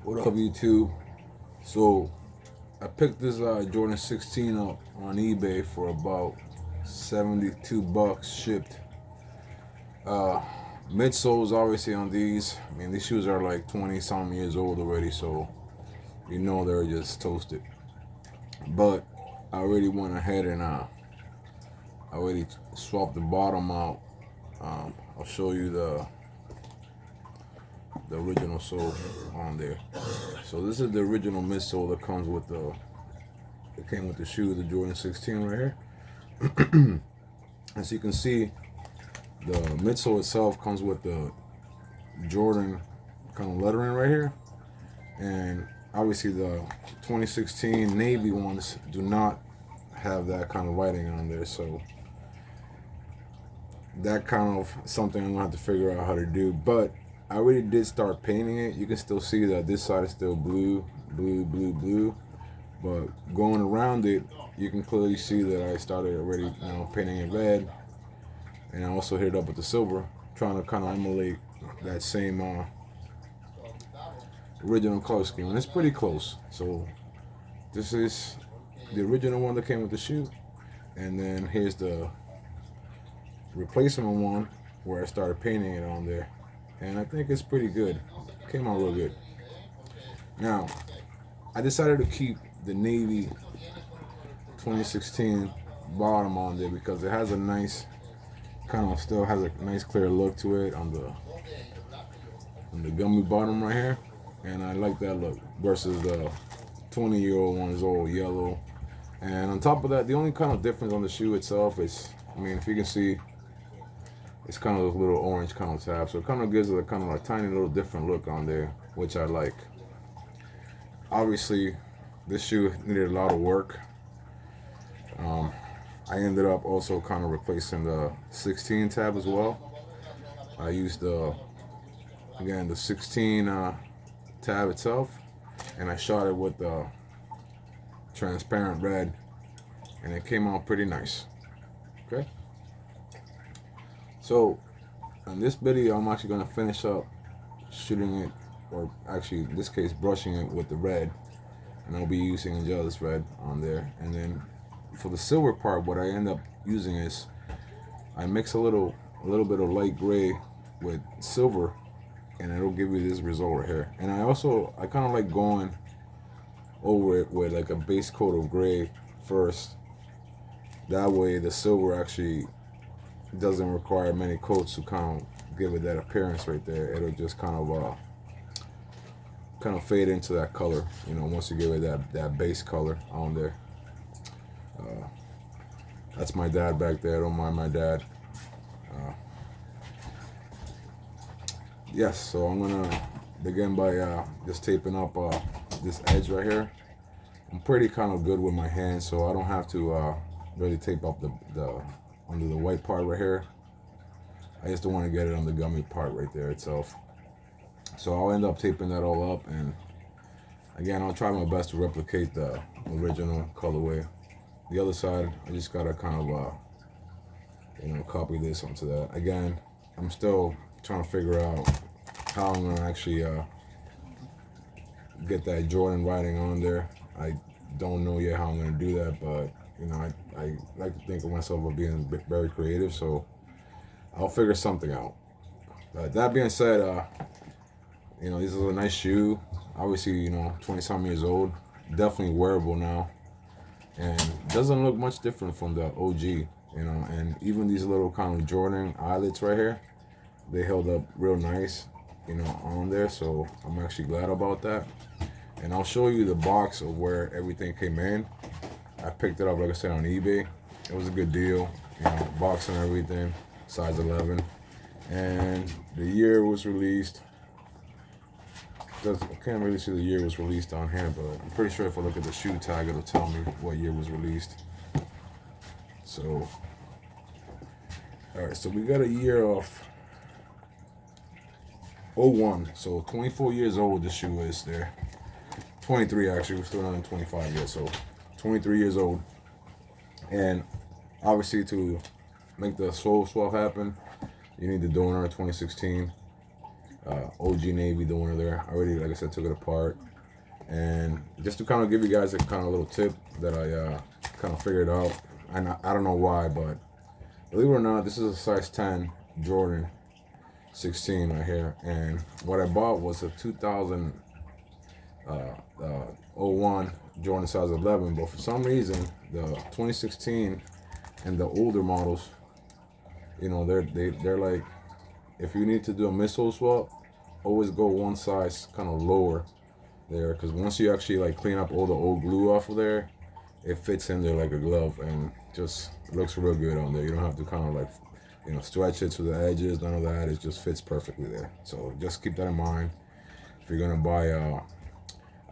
What up, YouTube? So I picked this Jordan 16 up on eBay for about 72 bucks shipped. Midsoles obviously on these. I mean, these shoes are like 20 some years old already, so you know they're just toasted. But I already went ahead and I already swapped the bottom out. I'll show you the original sole on there. So this is the original midsole that comes with the. It came with the shoe, the Jordan 16 right here. As you can see, the midsole itself comes with the Jordan kind of lettering right here, and obviously the 2016 navy ones do not have that kind of writing on there. So that kind of something I'm gonna have to figure out how to do. But I already did start painting it. You can still see that this side is still blue, blue, blue, blue. But going around it, you can clearly see that I started already, painting it red. And I also hit it up with the silver, trying to kind of emulate that same original color scheme. And it's pretty close. So this is the original one that came with the shoe. And then here's the replacement one where I started painting it on there. And I think it's pretty good. Came out real good. Now, I decided to keep the navy 2016 bottom on there because it has a nice, still has a nice clear look to it on the gummy bottom right here. And I like that look versus the 20-year-old one is all yellow. And on top of that, the only kind of difference on the shoe itself is, if you can see, it's kind of a little orange kind of tab. So it kind of gives it a kind of a tiny little different look on there, which I like. Obviously, this shoe needed a lot of work. I ended up also kind of replacing the 16 tab as well. I used the 16 tab itself, and I shot it with the transparent red, and it came out pretty nice. Okay. So, in this video, I'm actually going to finish up shooting it, or actually, in this case, brushing it with the red. And I'll be using Angelus red on there. And then for the silver part, what I end up using is I mix a little bit of light gray with silver, and it'll give you this result right here. And I kind of like going over it with like a base coat of gray first. That way the silver actually doesn't require many coats to kind of give it that appearance right there. It'll just kind of fade into that color, once you give it that base color on there. That's my dad back there. Don't mind my dad. Yes, so I'm gonna begin by just taping up this edge right here. I'm pretty kind of good with my hands, so I don't have to really tape up the under the white part right here. I just don't want to get it on the gummy part right there itself. So I'll end up taping that all up, and again, I'll try my best to replicate the original colorway. The other side, I just gotta kind of copy this onto that. Again, I'm still trying to figure out how I'm gonna actually get that Jordan writing on there. I don't know yet how I'm gonna do that, but I like to think of myself as being very creative, so I'll figure something out. But that being said, this is a nice shoe. Obviously, 20-some years old. Definitely wearable now. And doesn't look much different from the OG, And even these little kind of Jordan eyelets right here, they held up real nice, on there. So I'm actually glad about that. And I'll show you the box of where everything came in. I picked it up, like I said, on eBay. It was a good deal. Box and everything, size 11. And the year was released. I can't really see the year was released on here, but I'm pretty sure if I look at the shoe tag, it'll tell me what year was released. So, alright, so we got a year of 01. So 24 years old this shoe is there. 23 actually, we're still not in 25 yet, so 23 years old. And obviously to make the sole swap happen, you need the donor 2016. OG Navy door there. I already, like I said, took it apart. And just to kind of give you guys a kind of little tip that I kind of figured out. And I don't know why, but believe it or not, this is a size 10 Jordan 16 right here. And what I bought was a 2001 Jordan size 11. But for some reason, the 2016 and the older models, you know, they're like, if you need to do a midsole swap, always go one size kind of lower there, because once you actually like clean up all the old glue off of there, it fits in there like a glove and just looks real good on there. You don't have to kind of like, you know, stretch it to the edges, none of that. It just fits perfectly there. So just keep that in mind. If you're gonna buy a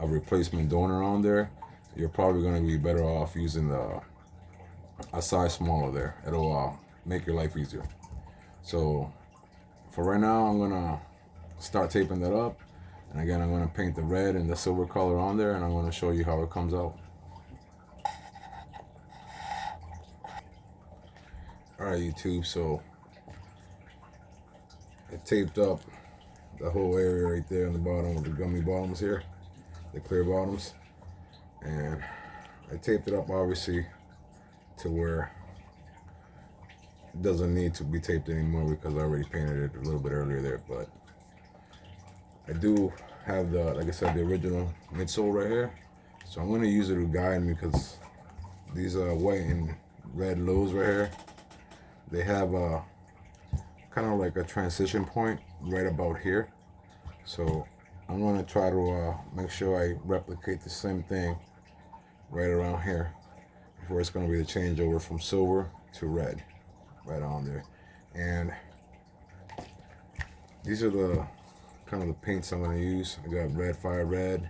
replacement donor on there, you're probably gonna be better off using a size smaller there. It'll make your life easier. So for right now, I'm gonna start taping that up. And again, I'm gonna paint the red and the silver color on there, and I'm gonna show you how it comes out. All right, YouTube, so I taped up the whole area right there on the bottom with the gummy bottoms here, the clear bottoms. And I taped it up obviously to where it doesn't need to be taped anymore because I already painted it a little bit earlier there. But I do have the, like I said, the original midsole right here. So I'm gonna use it to guide me, because these white and red lows right here, they have a kind of like a transition point right about here. So I'm gonna try to make sure I replicate the same thing right around here, before it's gonna be the changeover from silver to red, right on there. And these are the kind of the paints I'm gonna use. I got red fire red,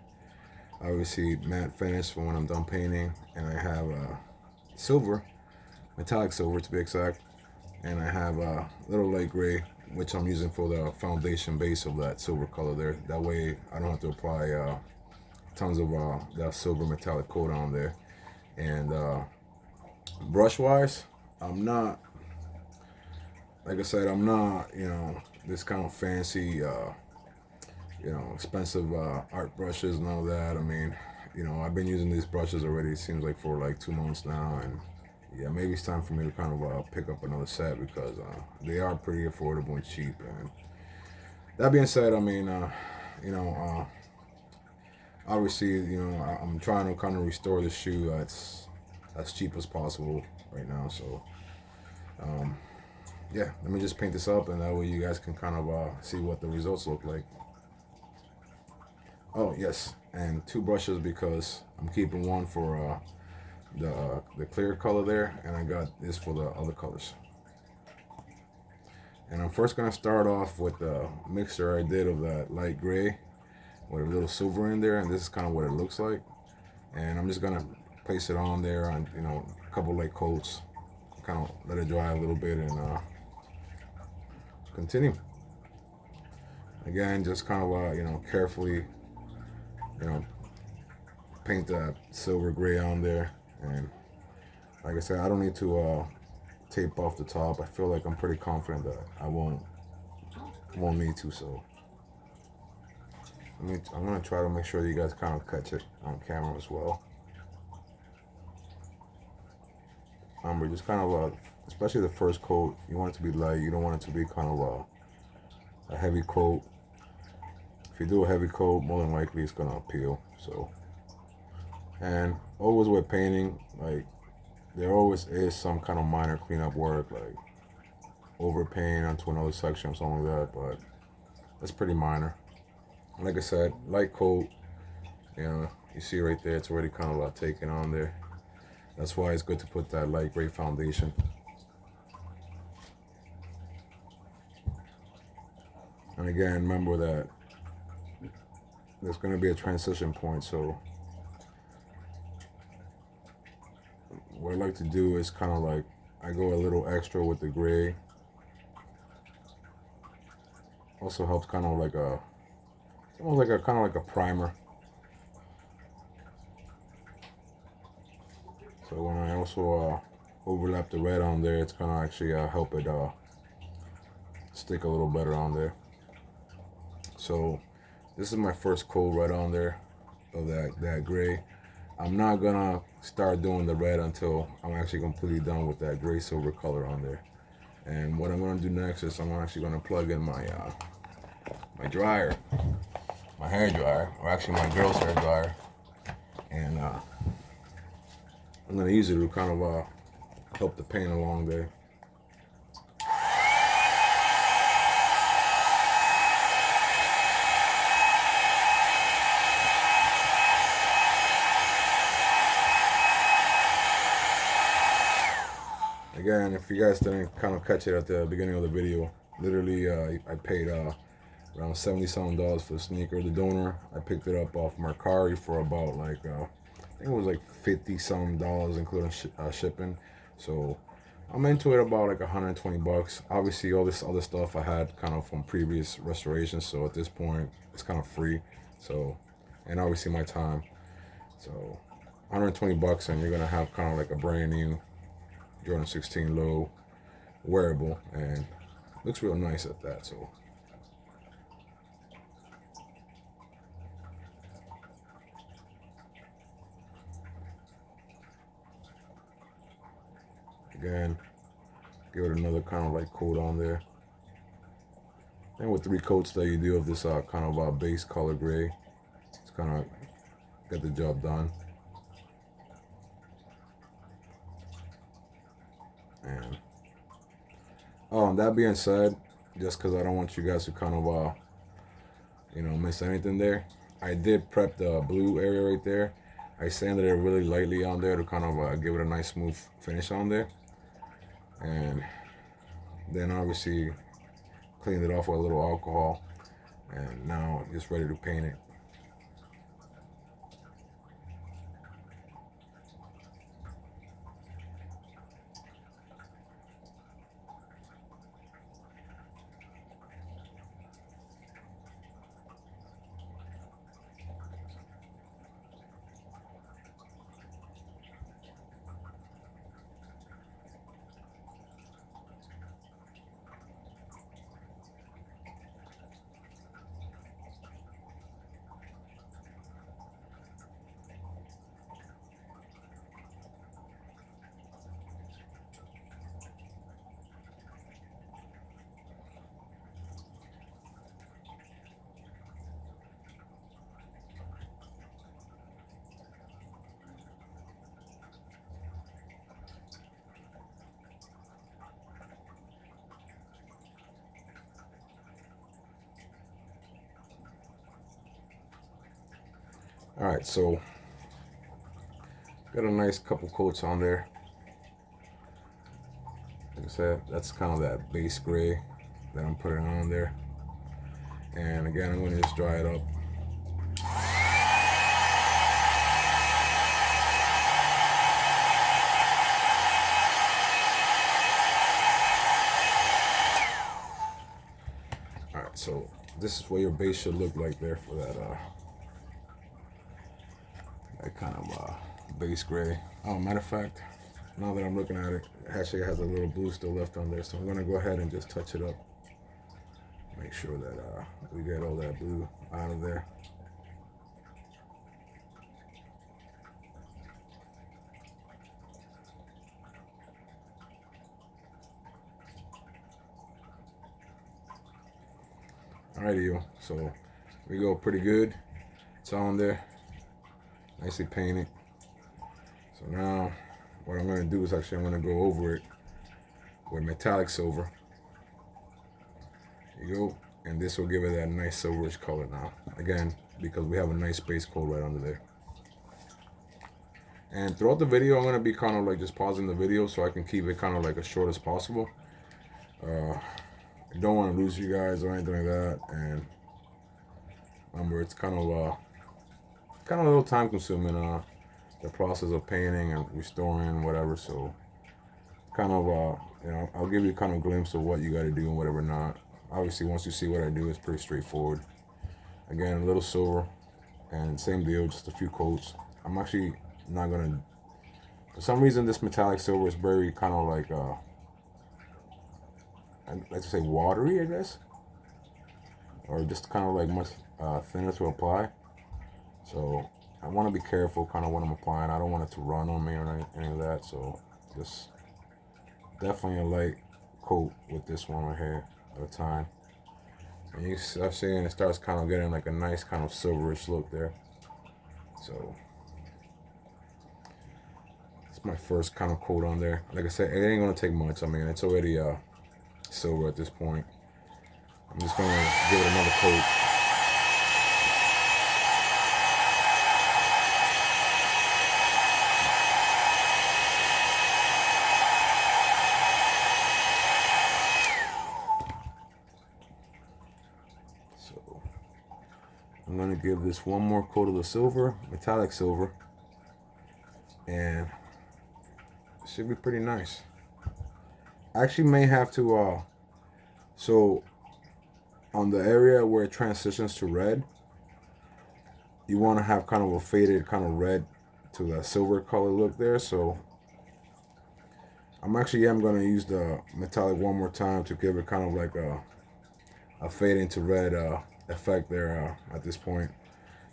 obviously matte finish for when I'm done painting, and I have silver, metallic silver to be exact, and I have a little light gray, which I'm using for the foundation base of that silver color there. That way I don't have to apply tons of that silver metallic coat on there. And brush wise, I'm not, like I said, I'm not, you know, this kind of fancy you know, expensive art brushes, none of that. I mean, you know, I've been using these brushes already, it seems like, for like 2 months now. And yeah, maybe it's time for me to kind of pick up another set, because they are pretty affordable and cheap. And that being said, I mean, you know, obviously, you know, I'm trying to kind of restore the shoe as cheap as possible right now. So yeah, let me just paint this up, and that way you guys can kind of see what the results look like. Oh yes, and 2 brushes, because I'm keeping one for the clear color there, and I got this for the other colors. And I'm first gonna start off with the mixture I did of that light gray with a little silver in there, and this is kind of what it looks like. And I'm just gonna place it on there on, you know, a couple light coats, kind of let it dry a little bit, and continue. Again, just kind of you know, carefully, you know, paint that silver gray on there. And like I said, I don't need to tape off the top. I feel like I'm pretty confident that I won't need to. So I'm gonna try to make sure you guys kind of catch it on camera as well. Remember, just kind of especially the first coat, you want it to be light. You don't want it to be kind of a heavy coat. If you do a heavy coat, more than likely it's gonna peel. So, and always with painting, like, there always is some kind of minor cleanup work, like overpaint onto another section or something like that, but that's pretty minor. Like I said, light coat, you know, you see right there, it's already kind of taken on there. That's why it's good to put that light gray foundation. And again, remember that there's going to be a transition point, so what I like to do is kind of like, I go a little extra with the gray. Also helps kind of like almost like a kind of like a primer. So when I also overlap the red on there, it's gonna actually help it stick a little better on there. So this is my first coat right on there of that gray. I'm not gonna start doing the red until I'm actually completely done with that gray silver color on there. And what I'm gonna do next is I'm actually gonna plug in my my dryer, my hair dryer, or actually my girl's hair dryer, and I'm gonna use it to kind of help the paint along there. Again, if you guys didn't kind of catch it at the beginning of the video, literally I paid around $70-something for the sneaker. The donor, I picked it up off Mercari for about like I think it was like $50-something including shipping. So I'm into it about like 120 bucks. Obviously all this other stuff I had kind of from previous restorations, so at this point it's kind of free. So, and obviously my time. So 120 bucks and you're gonna have kind of like a brand new Jordan 16 low wearable, and looks real nice at that. So again, give it another kind of like coat on there. And with 3 coats that you do of this kind of base color gray, it's kind of get the job done. And and that being said, just because I don't want you guys to kind of miss anything there, I did prep the blue area right there. I sanded it really lightly on there to kind of give it a nice smooth finish on there, and then obviously cleaned it off with a little alcohol, and now just ready to paint it. All right, so got a nice couple coats on there. Like I said, that's kind of that base gray that I'm putting on there. And again, I'm going to just dry it up. All right, so this is what your base should look like there for that that kind of base gray. Oh, matter of fact, now that I'm looking at it, it actually has a little blue still left on there, so I'm gonna go ahead and just touch it up. Make sure that we get all that blue out of there. Alrighty, so we go pretty good. It's on there, nicely painted. So now what I'm going to do is actually I'm going to go over it with metallic silver. There you go, and this will give it that nice silverish color now. Again, because we have a nice base coat right under there. And throughout the video, I'm going to be kind of like just pausing the video so I can keep it kind of like as short as possible. I don't want to lose you guys or anything like that. And remember, it's kind of a little time consuming, the process of painting and restoring whatever. So kind of I'll give you kind of a glimpse of what you got to do and whatever not. Obviously, once you see what I do, it's pretty straightforward. Again, a little silver, and same deal, just a few coats. I'm actually not gonna. For some reason, this metallic silver is very kind of like I'd like to say watery, I guess. or just kind of like much thinner to apply. So I want to be careful kind of when I'm applying. I don't want it to run on me or any of that. So just definitely a light coat with this one right here at a time. And you start seeing it starts kind of getting like a nice kind of silverish look there. So it's my first kind of coat on there. Like I said, it ain't gonna take much. I mean, it's already silver at this point. I'm just gonna give it another coat. So I'm gonna give this one more coat of the silver, metallic silver, and it should be pretty nice. I actually may have to so on the area where it transitions to red, you want to have kind of a faded kind of red to that silver color look there. So I'm going to use the metallic one more time to give it kind of like a fading to red effect there at this point.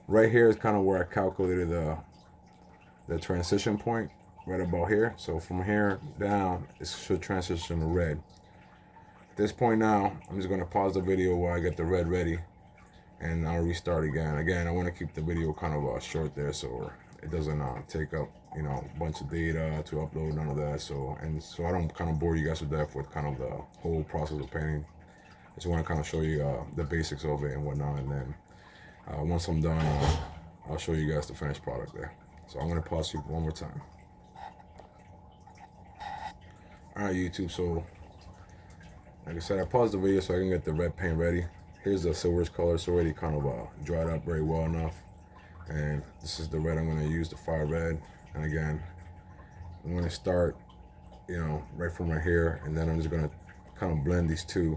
Right here is kind of where I calculated the transition point, right about here. So from here down, it should transition to red. At this point now, I'm just going to pause the video while I get the red ready, and I'll restart again. Again, I want to keep the video kind of short there, so it doesn't take up a bunch of data to upload, none of that. So I don't kind of bore you guys to death with kind of the whole process of painting. I just want to kind of show you the basics of it and whatnot, and then once I'm done, I'll show you guys the finished product there. So I'm going to pause you one more time. All right, YouTube. So like I said, I paused the video so I can get the red paint ready. Here's the silverish color. It's already kind of dried up very well enough. And this is the red I'm going to use, the fire red. And again, I'm going to start, right from right here. And then I'm just going to kind of blend these two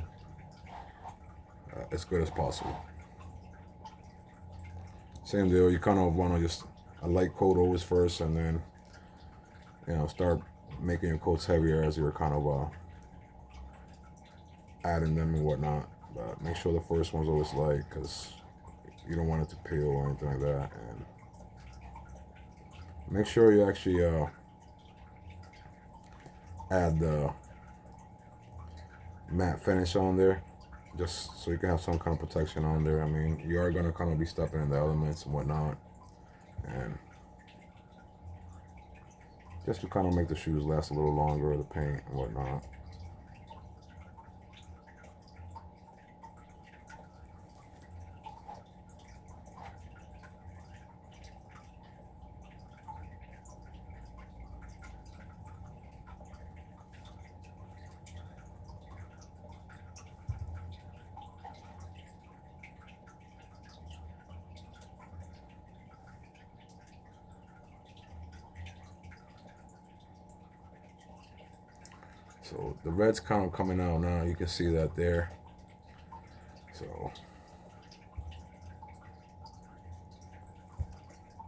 as good as possible. Same deal. You kind of want to just a light coat always first, and then, start making your coats heavier as you're kind of adding them and whatnot. But make sure the first one's always light, because you don't want it to peel or anything like that. And make sure you actually add the matte finish on there, just so you can have some kind of protection on there. I mean, you are going to kind of be stepping in the elements and whatnot, and just to kind of make the shoes last a little longer, the paint and whatnot. So the red's kind of coming out now. You can see that there. So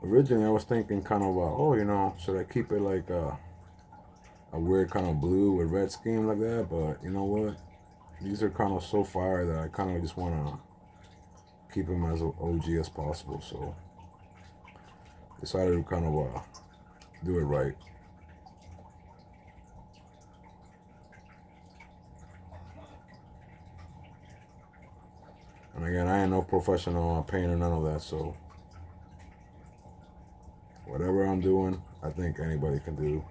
originally I was thinking kind of should I keep it like a weird kind of blue with red scheme like that? But you know what? These are kind of so fire that I kind of just want to keep them as OG as possible. So decided to kind of do it right. And again, I ain't no professional painter, none of that, so whatever I'm doing, I think anybody can do.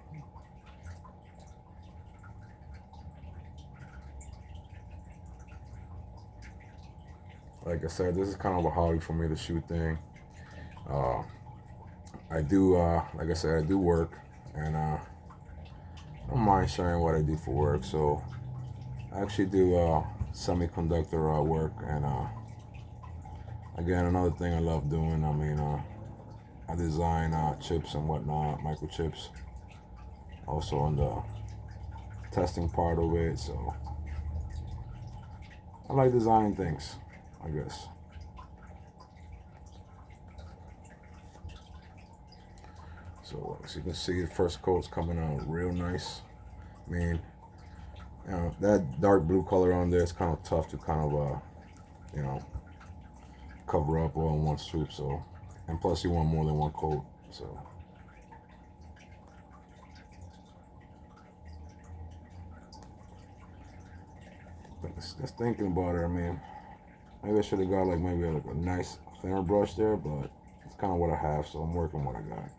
Like I said, this is kind of a hobby for me, the shoe thing. I do, like I said, I do work, and I don't mind sharing what I do for work. So I actually do semiconductor work, and again, another thing I love doing. I mean, I design chips and whatnot, microchips, also on the testing part of it. So I like designing things, I guess. So as you can see, the first coat's coming out real nice. I mean, that dark blue color on there is kind of tough to kind of, cover up all in one swoop. So, and plus you want more than one coat. So. But just thinking about it, I mean, maybe I should have got like maybe like a nice thinner brush there, but it's kind of what I have, so I'm working what I got.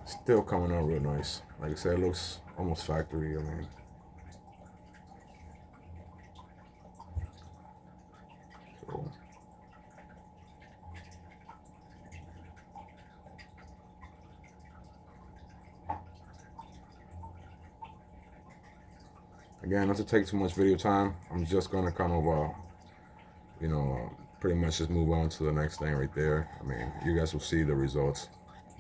Still coming out real nice. Like I said, it looks almost factory. I mean, so. Again, not to take too much video time, I'm just gonna kind of, pretty much just move on to the next thing right there. I mean, you guys will see the results,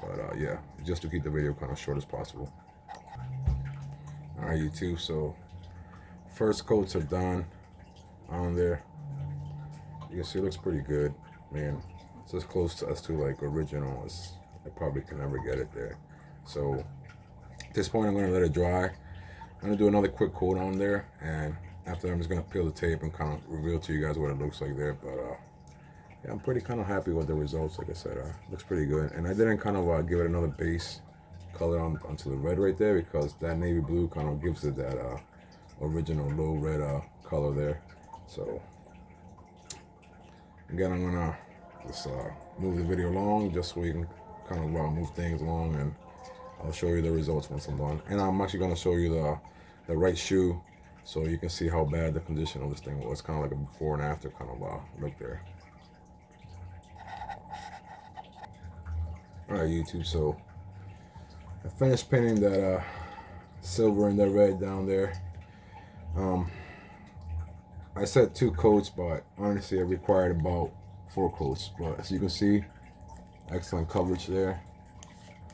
but yeah, just to keep the video kind of short as possible. All right, YouTube. So first coats are done on there. You can see it looks pretty good, man. It's as close to us to like original as I probably can ever get it there. So at this point, I'm gonna let it dry. I'm gonna do another quick coat on there, and after that, I'm just gonna peel the tape and kind of reveal to you guys what it looks like there. But yeah, I'm pretty kind of happy with the results. Like I said, looks pretty good. And I didn't kind of give it another base color onto the red right there, because that navy blue kind of gives it that original low red color there. So again, I'm gonna just move the video along just so we can kind of move things along, and I'll show you the results once I'm done. And I'm actually gonna show you the right shoe, so you can see how bad the condition of this thing was. Kind of like a before and after kind of look there. All right, YouTube. So I finished painting that silver and that red down there. I said 2 coats, but honestly, I required about 4 coats. But as you can see, excellent coverage there.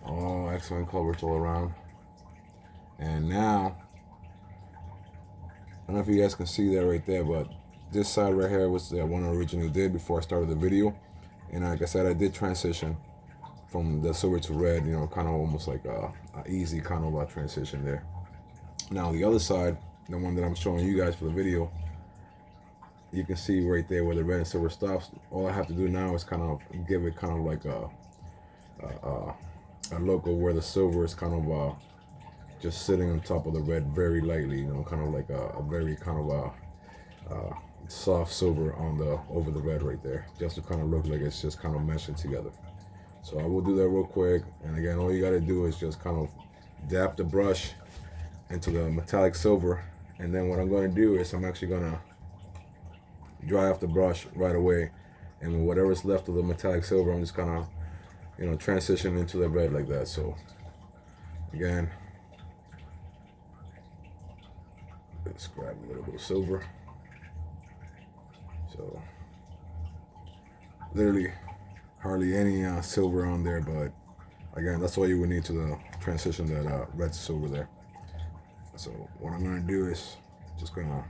Oh, excellent coverage all around. And now, I don't know if you guys can see that right there, but this side right here was the one I originally did before I started the video. And like I said, I did transition from the silver to red, kind of almost like a easy kind of transition there. Now the other side, the one that I'm showing you guys for the video, you can see right there where the red and silver stops. All I have to do now is kind of give it kind of like a look of where the silver is kind of just sitting on top of the red very lightly, kind of like a very kind of soft silver on over the red right there, just to kind of look like it's just kind of meshing together. So I will do that real quick, and again, all you got to do is just kind of dab the brush into the metallic silver, and then what I'm going to do is I'm actually going to dry off the brush right away, and whatever's left of the metallic silver, I'm just kind of transition into the red like that. So again, let's grab a little bit of silver. So literally hardly any silver on there, but again, that's all you would need to transition that red to silver there. So what I'm going to do is just going to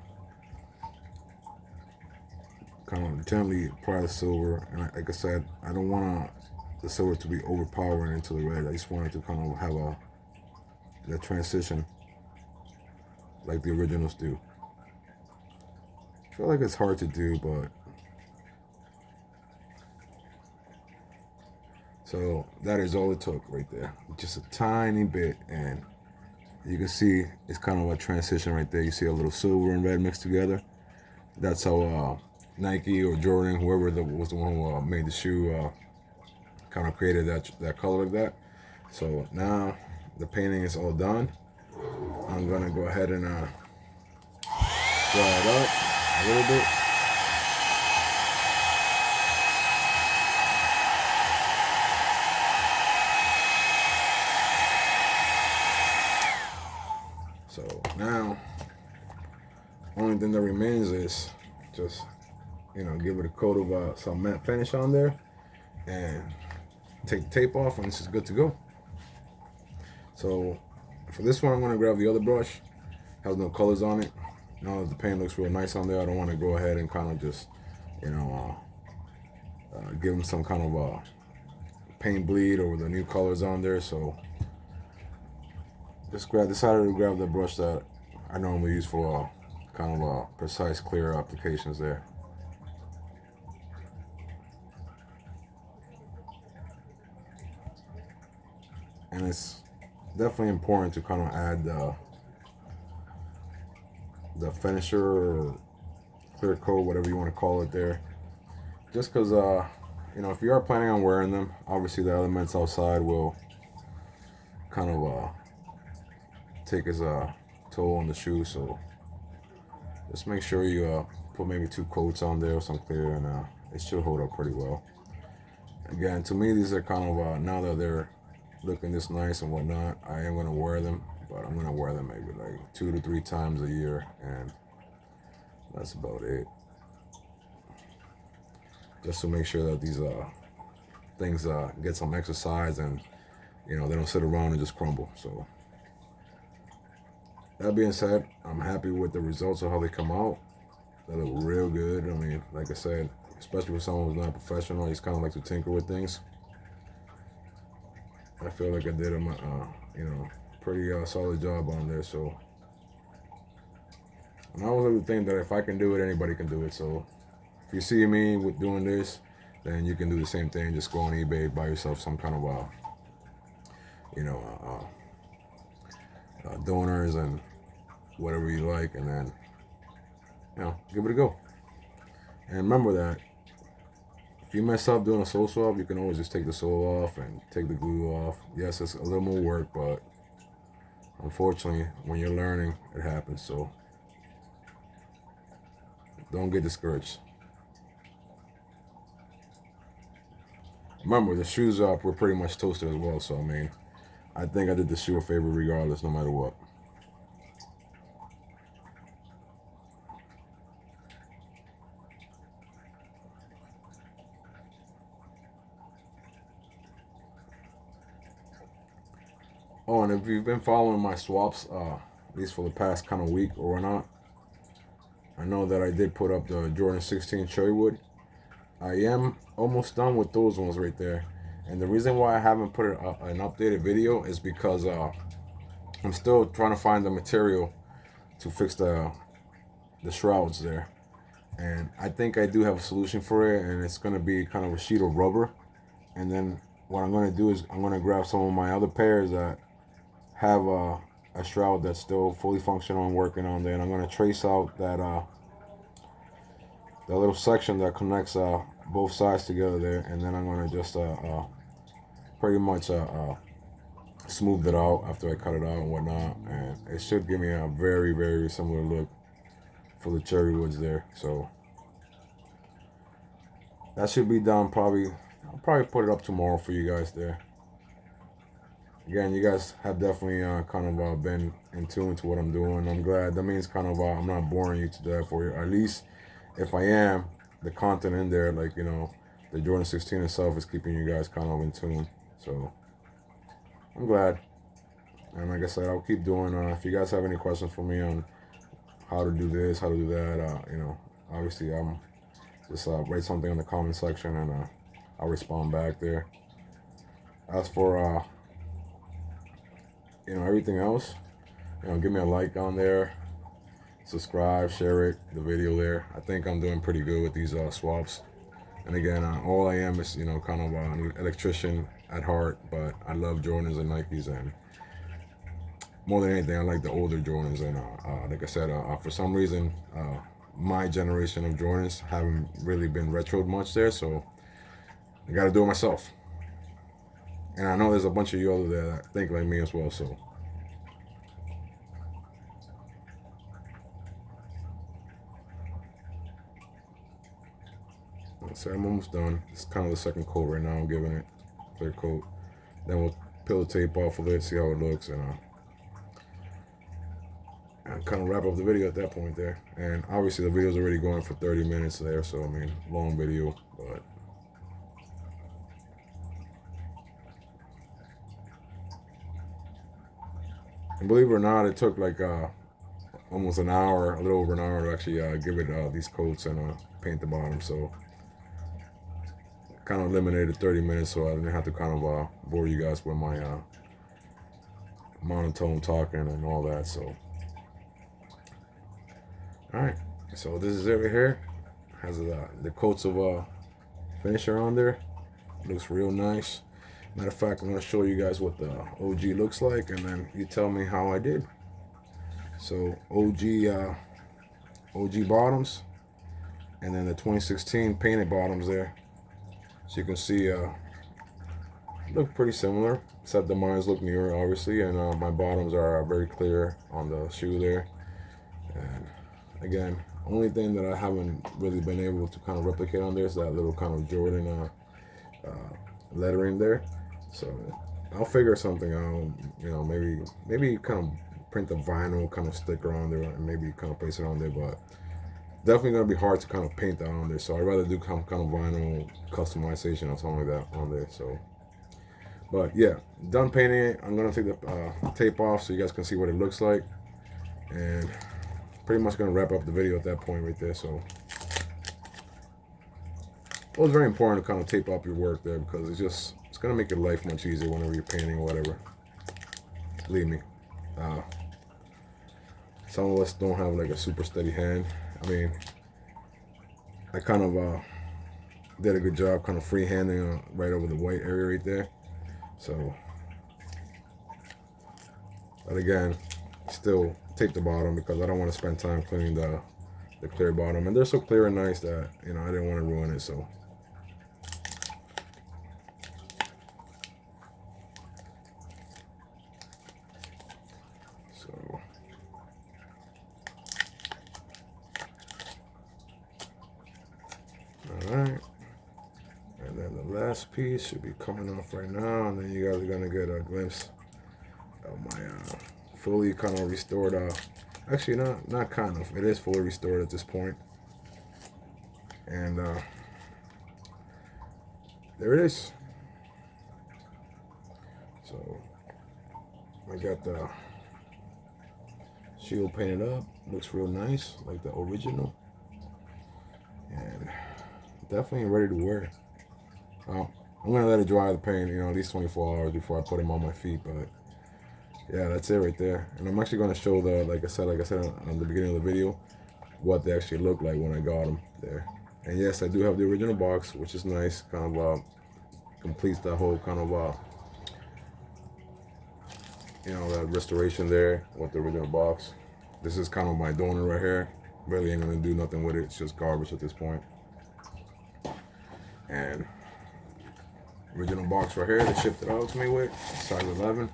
kind of gently apply the silver, and like I said, I don't want the silver to be overpowering into the red. I just want it to kind of have that transition like the originals do. I feel like it's hard to do, but so that is all it took right there, just a tiny bit, and you can see it's kind of a transition right there. You see a little silver and red mixed together. That's how Nike or Jordan, whoever was the one who made the shoe, kind of created that color like that. So now the painting is all done. I'm gonna go ahead and dry it up a little bit. So now, only thing that remains is just, give it a coat of some matte finish on there, and take the tape off, and this is good to go. So for this one, I'm gonna grab the other brush. Has no colors on it. Now that the paint looks real nice on there, I don't want to go ahead and kind of just, give them some kind of paint bleed over the new colors on there. So just decided to grab the brush that I normally use for kind of precise, clear applications there. And it's definitely important to kind of add the finisher or clear coat, whatever you want to call it there. Just because, you know, if you are planning on wearing them, obviously the elements outside will kind of take its toll on the shoe. So just make sure you put maybe 2 coats on there or some clear, and it should hold up pretty well. Again, to me, these are kind of, now that they're looking this nice and whatnot, I am going to wear them, but I'm going to wear them maybe like 2 to 3 times a year, and that's about it. Just to make sure that these things get some exercise, and you know, they don't sit around and just crumble. So that being said, I'm happy with the results of how they come out. They look real good. I mean, like I said, especially for someone who's not professional, he's kind of like to tinker with things. I feel like I did a you know, pretty solid job on there. So, and I always like to think that if I can do it, anybody can do it. So if you see me with doing this, then you can do the same thing. Just go on eBay, buy yourself some kind of you know, donors and whatever you like, and then, you know, give it a go. And remember that if you mess up doing a sole swap, you can always just take the sole off and take the glue off. Yes, it's a little more work, but unfortunately, when you're learning, it happens. So don't get discouraged. Remember, the shoes up were pretty much toasted as well, so I mean, I think I did the shoe a favor regardless, no matter what. Oh, and if you've been following my swaps, at least for the past kind of week or not, I know that I did put up the Jordan 16 Cherrywood. I am almost done with those ones right there. And the reason why I haven't put an updated video is because I'm still trying to find the material to fix the shrouds there. And I think I do have a solution for it, and it's going to be kind of a sheet of rubber. And then what I'm going to do is I'm going to grab some of my other pairs that have a shroud that's still fully functional and working on there, and I'm going to trace out that little section that connects both sides together there, and then I'm going to just pretty much smooth it out after I cut it out and whatnot, and it should give me a very, very similar look for the Cherrywoods there. So that should be done I'll probably put it up tomorrow for you guys there. Again, you guys have definitely kind of been in tune to what I'm doing. I'm glad. That means kind of I'm not boring you to death, or at least if I am, the content in there, like, you know, the Jordan 16 itself is keeping you guys kind of in tune. So I'm glad. And like I said, I'll keep doing. If you guys have any questions for me on how to do this, how to do that, you know, obviously I'm just write something in the comment section, and I'll respond back there. As for you know, everything else, you know, give me a like on there, subscribe, share it, the video there. I think I'm doing pretty good with these swaps. And again, all I am is, you know, kind of an electrician at heart, but I love Jordans and Nikes, and more than anything, I like the older Jordans. And like I said, for some reason, my generation of Jordans haven't really been retroed much there, so I got to do it myself. And I know there's a bunch of you out there that think like me as well, so. So I'm almost done. It's kind of the second coat right now. I'm giving it clear coat. Then we'll peel the tape off of it, see how it looks, and kind of wrap up the video at that point there. And obviously the video's already going for 30 minutes there, so I mean, long video, but. And believe it or not, it took like almost an hour, a little over an hour to actually give it these coats and paint the bottom. So kind of eliminated 30 minutes, so I didn't have to kind of bore you guys with my monotone talking and all that. So All right, so this is it right here. Has the coats of finisher on there. Looks real nice. Matter of fact, I'm gonna show you guys what the OG looks like, and then you tell me how I did. So OG bottoms, and then the 2016 painted bottoms there. So you can see look pretty similar, except the mines look newer, obviously, and my bottoms are very clear on the shoe there. And again, only thing that I haven't really been able to kind of replicate on there is that little kind of Jordan lettering there. So I'll figure something out. You know, maybe kind of print the vinyl kind of sticker on there and maybe kind of place it on there, but definitely gonna be hard to kind of paint that on there. So I'd rather do kind of vinyl customization or something like that on there. So, but yeah, done painting it. I'm gonna take the tape off so you guys can see what it looks like, and pretty much gonna wrap up the video at that point right there. So it was very important to kind of tape up your work there, because it's gonna make your life much easier whenever you're painting or whatever. Believe me. Some of us don't have like a super steady hand. I mean, I kind of did a good job kind of freehanding right over the white area right there. So, but again, still tape the bottom because I don't want to spend time cleaning the clear bottom. And they're so clear and nice that, you know, I didn't want to ruin it. So, alright, and then the last piece should be coming off right now, and then you guys are gonna get a glimpse of my fully kind of restored, actually not kind of, it is fully restored at this point. And there it is. So I got the shield painted up, looks real nice like the original, and definitely ready to wear. I'm gonna let it dry, the paint, you know, at least 24 hours before I put them on my feet. But yeah, that's it right there. And I'm actually gonna show the, like I said on the beginning of the video, what they actually look like when I got them there. And yes, I do have the original box, which is nice. Kind of completes that whole kind of you know, that restoration there with the original box. This is kind of my donor right here. Really ain't gonna do nothing with it. It's just garbage at this point. And original box right here, they shipped it out to me with, size 11.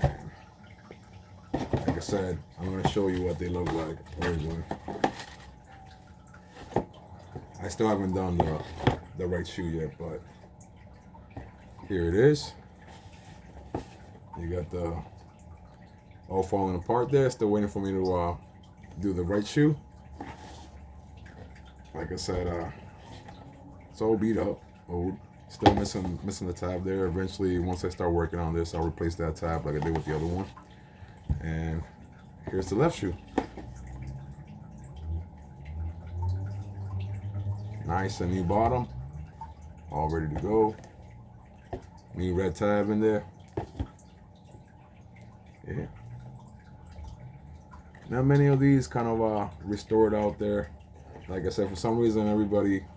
And like I said, I'm gonna show you what they look like originally. I still haven't done the right shoe yet, but here it is. You got the all falling apart there. Still waiting for me to do the right shoe. Like I said, it's all beat up, old. Still missing the tab there. Eventually, once I start working on this, I'll replace that tab like I did with the other one. And here's the left shoe. Nice and new bottom, all ready to go. New red tab in there. Yeah. Not many of these kind of restored out there. Like I said, for some reason,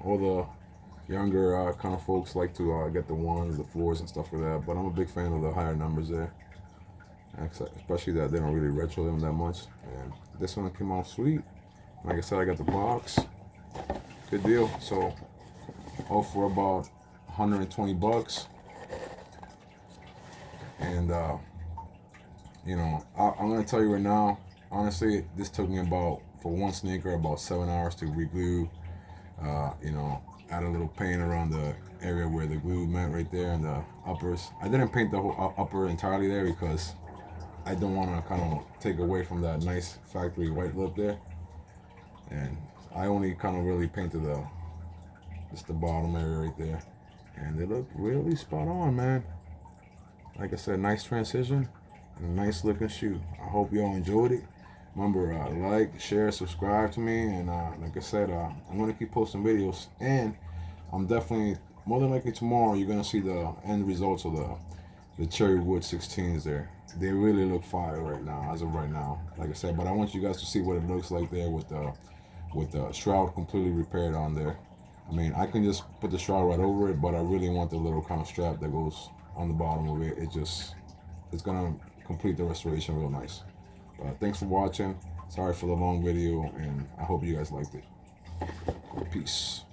all the younger kind of folks like to get the 1s, the 4s, and stuff like that. But I'm a big fan of the higher numbers there, especially that they don't really retro them that much. And this one came out sweet. Like I said, I got the box. Good deal. So, all for about 120 bucks. And you know, I'm gonna tell you right now, honestly, this took me for one sneaker, about 7 hours to reglue. You know, add a little paint around the area where the glue met right there and the uppers. I didn't paint the whole upper entirely there because I don't want to kind of take away from that nice factory white look there. And I only kind of really painted just the bottom area right there. And they look really spot on, man. Like I said, nice transition and a nice looking shoe. I hope y'all enjoyed it. Remember, like, share, subscribe to me, and like I said, I'm gonna keep posting videos, and I'm definitely, more than likely tomorrow, you're gonna see the end results of the cherry wood 16s there. They really look fire right now, as of right now. Like I said, but I want you guys to see what it looks like there with the shroud completely repaired on there. I mean, I can just put the shroud right over it, but I really want the little kind of strap that goes on the bottom of it. It's gonna complete the restoration real nice. Thanks for watching. Sorry for the long video, and I hope you guys liked it. Peace.